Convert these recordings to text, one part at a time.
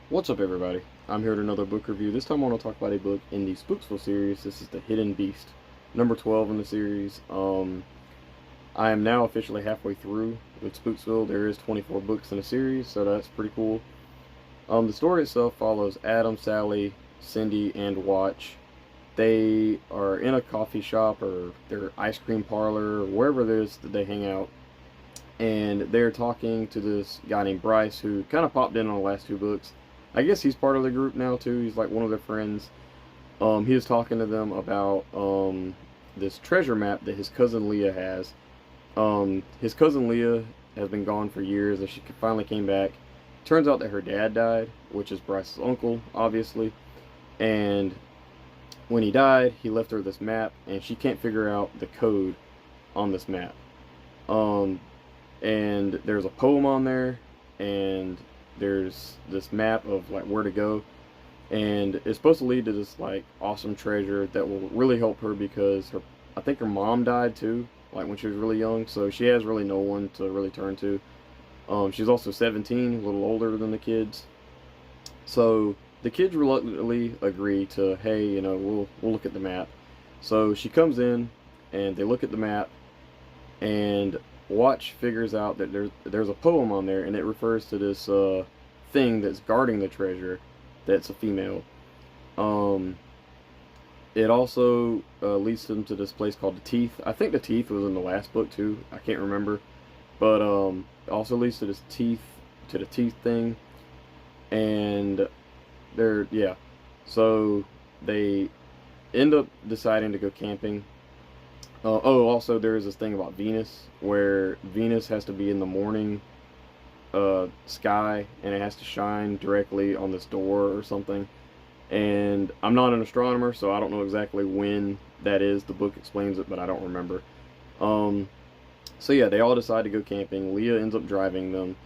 What's up, everybody? I'm here with another book review. This time I want to talk about a book in the Spooksville series. This is The Hidden Beast, number 12 in the series. I am now officially halfway through with Spooksville. There is 24 books in the series, so that's pretty cool. The story itself follows Adam, Sally, Cindy, and Watch. They are in a coffee shop or their ice cream parlor or wherever it is that they hang out, and they're talking to this guy named Bryce who kind of popped in on the last two books. I guess he's part of the group now too. He's like one of their friends. He was talking to them about this treasure map that his cousin Leah has. His cousin Leah has been gone for years, and she finally came back. Turns out that her dad died, which is Bryce's uncle, obviously. And when he died, he left her this map, and she can't figure out the code on this map. Um, and there's a poem on there, and there's this map of like where to go, and it's supposed to lead to this like awesome treasure that will really help her because I think her mom died too, like when she was really young, so she has really no one to really turn to. She's also 17, a little older than the kids, so the kids reluctantly agree to, hey, we'll look at the map. So she comes in and they look at the map, and Watch figures out that there's a poem on there, and it refers to this thing that's guarding the treasure. That's a female. Um, it also leads them to this place called the Teeth. I think the Teeth was in the last book too. I can't remember, but it also leads to the teeth thing, and yeah. So they end up deciding to go camping. Also, there is this thing about Venus, where Venus has to be in the morning sky, and it has to shine directly on this door or something. And I'm not an astronomer, so I don't know exactly when that is. The book explains it, but I don't remember. So yeah, they all decide to go camping. Leah ends up driving them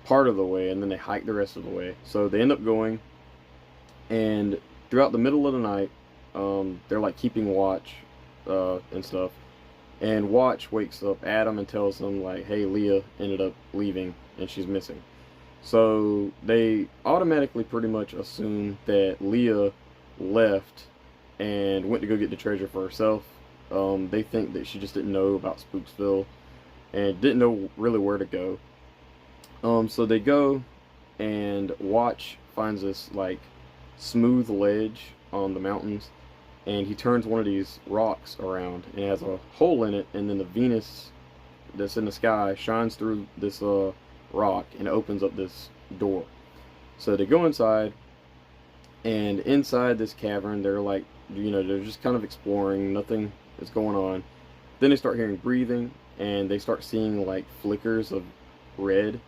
part of the way, and then they hike the rest of the way. So they end up going, and throughout the middle of the night, they're like keeping watch and stuff. And Watch wakes up Adam and tells him like, hey, Leah ended up leaving and she's missing. So they automatically pretty much assume that Leah left and went to go get the treasure for herself. They think that she just didn't know about Spooksville and didn't know really where to go. So they go, and Watch finds this like smooth ledge on the mountains, and he turns one of these rocks around, and it has a hole in it, and then the Venus that's in the sky shines through this rock and opens up this door. So they go inside, and inside this cavern they're like, they're just kind of exploring. Nothing is going on. Then they start hearing breathing, and they start seeing like flickers of red,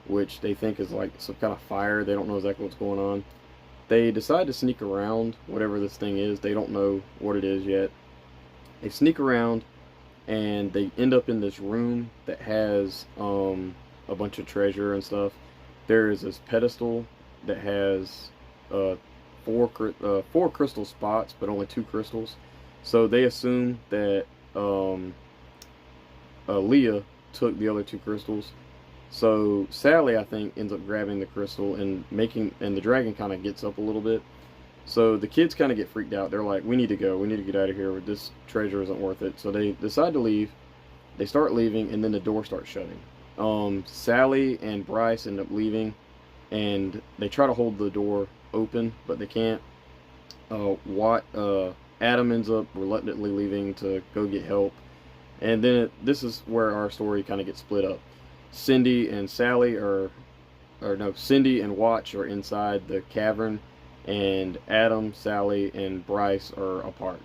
which they think is like some kind of fire. They don't know exactly what's going on. They decide to sneak around whatever this thing is. They don't know what it is yet. They sneak around, and they end up in this room that has a bunch of treasure and stuff. There is this pedestal that has four crystal spots, but only two crystals. So they assume that Leah took the other two crystals. So Sally, I think, ends up grabbing the crystal and the dragon kind of gets up a little bit. So the kids kind of get freaked out. They're like, we need to go. We need to get out of here. This treasure isn't worth it. So they decide to leave. They start leaving, and then the door starts shutting. Sally and Bryce end up leaving, and they try to hold the door open, but they can't. Adam ends up reluctantly leaving to go get help. And then this is where our story kind of gets split up. Cindy and Cindy and Watch are inside the cavern, and Adam, Sally, and Bryce are apart.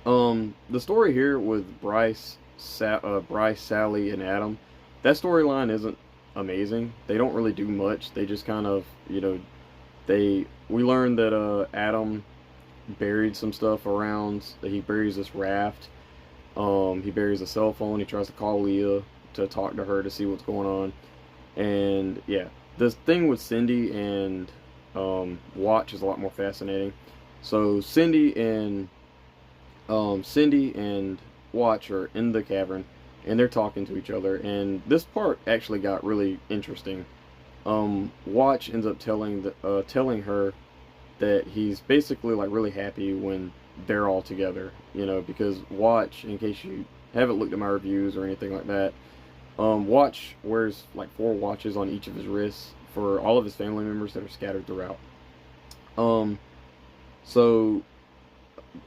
The story here with Bryce, Sally, and Adam, that storyline isn't amazing. They don't really do much. They just kind of, we learned that Adam buried some stuff around. He buries this raft. He buries a cell phone. He tries to call Leah to talk to her to see what's going on. And yeah, this thing with Cindy and Watch is a lot more fascinating. So Cindy and Watch are in the cavern, and they're talking to each other, and this part actually got really interesting. Watch ends up telling her that he's basically like really happy when they're all together, you know, because Watch, in case you haven't looked at my reviews or anything like that, Watch wears like 4 watches on each of his wrists for all of his family members that are scattered throughout. Um, so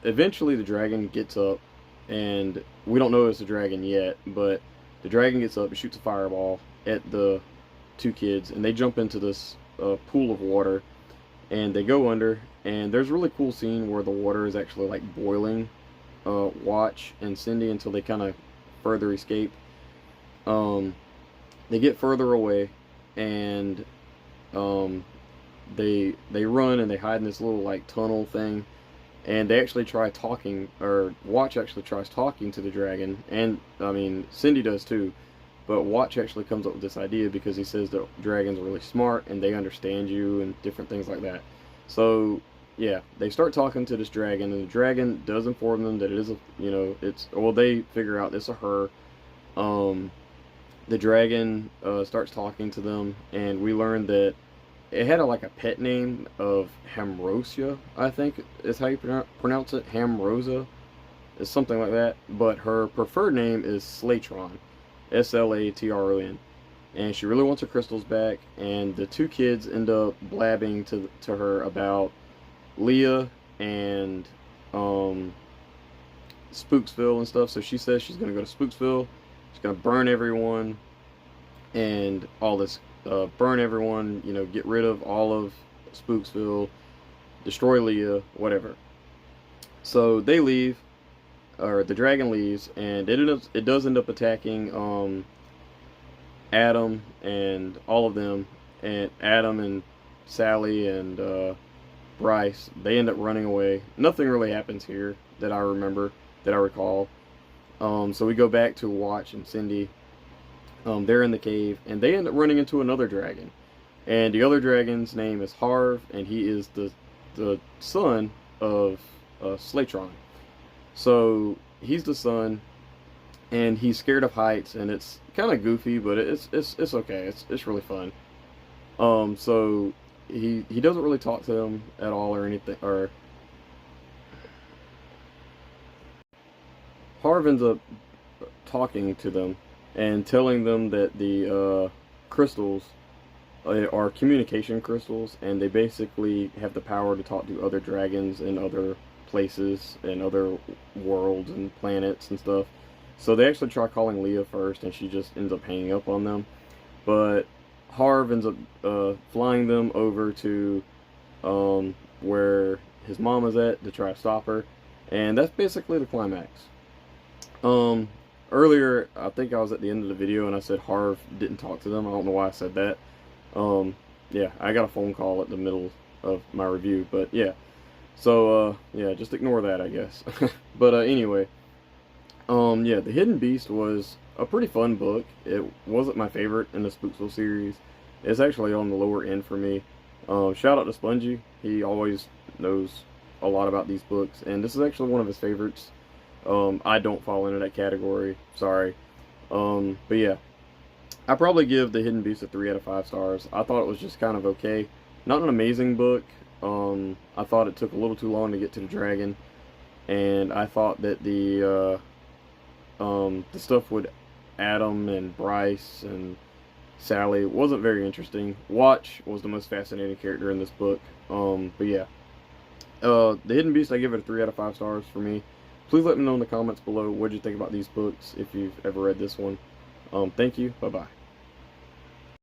eventually the dragon gets up, and we don't know it's a dragon yet, but the dragon gets up and shoots a fireball at the 2 kids, and they jump into this pool of water, and they go under, and there's a really cool scene where the water is actually like boiling Watch and Cindy until they kind of further escape. They get further away, and they run and they hide in this little like tunnel thing, and they actually try talking, or Watch actually tries talking to the dragon, and I mean Cindy does too, but Watch actually comes up with this idea because he says that dragons are really smart and they understand you and different things like that. So yeah, they start talking to this dragon, and the dragon does inform them that it is a, you know, it's, well, they figure out it's a her. The dragon starts talking to them, and we learn that it had like a pet name of Hamrosia, I think is how you pronounce it. Hamrosa is something like that, but her preferred name is Slatron, Slatron, and she really wants her crystals back. And the 2 kids end up blabbing to her about Leah and Spooksville and stuff. So she says she's gonna go to Spooksville. She's gonna burn everyone and all this. Burn everyone, you know, get rid of all of Spooksville, destroy Leah, whatever. So they leave, or the dragon leaves, and it does end up attacking Adam and all of them, and Adam and Sally and Bryce. They end up running away. Nothing really happens here that I remember, that I recall. So we go back to Watch and Cindy. They're in the cave, and they end up running into another dragon, and the other dragon's name is Harv, and he is the son of Slatron. So he's the son, and he's scared of heights, and it's kind of goofy, but it's okay. It's really fun. So he doesn't really talk to them at all or anything, or Harv ends up talking to them and telling them that the crystals are communication crystals, and they basically have the power to talk to other dragons in other places and other worlds and planets and stuff. So they actually try calling Leah first, and she just ends up hanging up on them. But Harv ends up flying them over to where his mom is at to try to stop her, and that's basically the climax. Earlier, I think I was at the end of the video and I said Harv didn't talk to them. I don't know why I said that. Yeah, I got a phone call at the middle of my review, but yeah. So, yeah, just ignore that, I guess. But, anyway. Yeah, The Hidden Beast was a pretty fun book. It wasn't my favorite in the Spooksville series. It's actually on the lower end for me. Shout out to Spongy. He always knows a lot about these books, and this is actually one of his favorites. I don't fall into that category, sorry. But yeah, I probably give The Hidden Beast a 3 out of 5 stars. I thought it was just kind of okay. Not an amazing book. I thought it took a little too long to get to the dragon, and I thought that the stuff with Adam and Bryce and Sally wasn't very interesting. Watch was the most fascinating character in this book. But yeah, The Hidden Beast, I give it a 3 out of 5 stars for me. Please let me know in the comments below what you think about these books if you've ever read this one. Thank you. Bye-bye.